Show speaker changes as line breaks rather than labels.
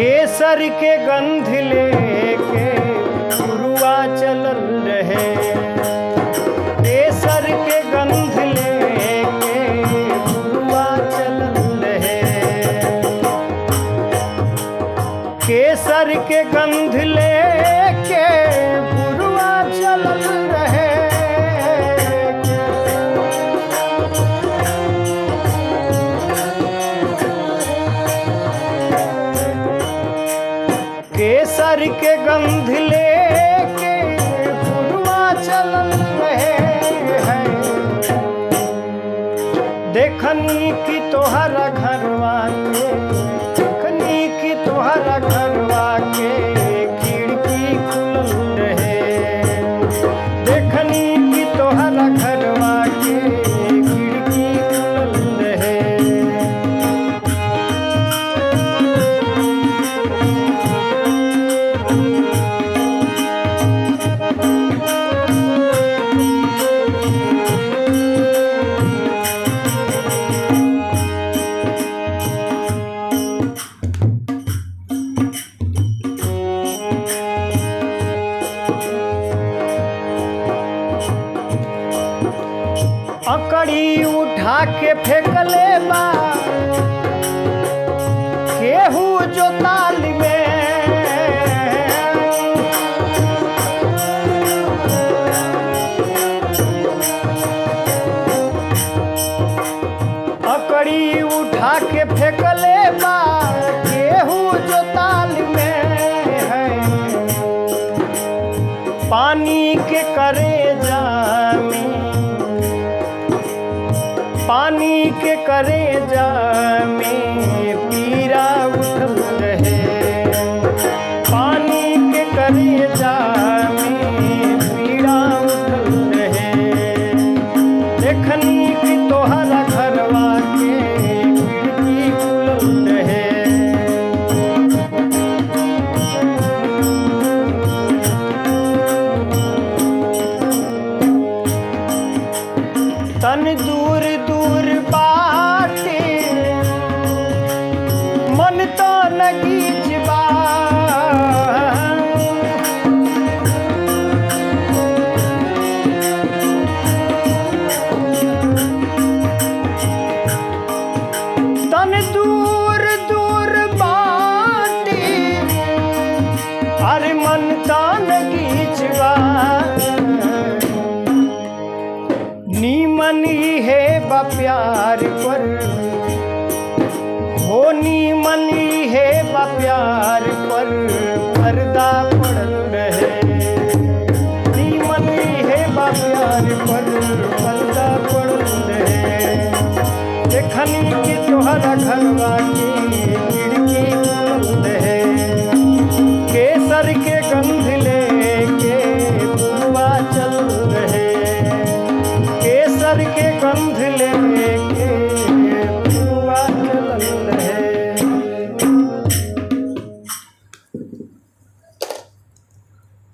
केसर के गंध लेके गुरुआ चलल रहे। केसर के गंध लेके गुरुआ चलल रहे। केसर के गंध लेके गुरुआ चलल रहे। केसर के गंध लेके गुरुआ चलल रहे हैं। देखनी की तोहरा घरवा के, देखनी की तोहरा घरवा के खिड़की खुलल रहे। देखनी की तोहरा घरवा के खिड़की खुलल रहे। अकड़ी उठा के फेंकले बा केहू जो ताल में। अकड़ी उठा के फेंकले बा केहू जो ताल में है। पानी के करे जामी, पानी के करेजा में पीरा उठल रहे। पानी के करेजा में पीरा उठल रहे। देखनी की तोहरा घरवा के खिड़की खुलल रहे। तन दूर दूर बाटे मन तो लगीच बा। तन दूर दूर बाटे अरे मन तो लगीच बा। नीमन है बा प्यार पर हो, नीमन है बा प्यार पर पर्दा पड़ल रहे। नीमन है बा प्यार पर पर्दा पड़ल रहे। देखनी की तोहरा घरवा की खिड़की खुलल रहे। केसर के गंध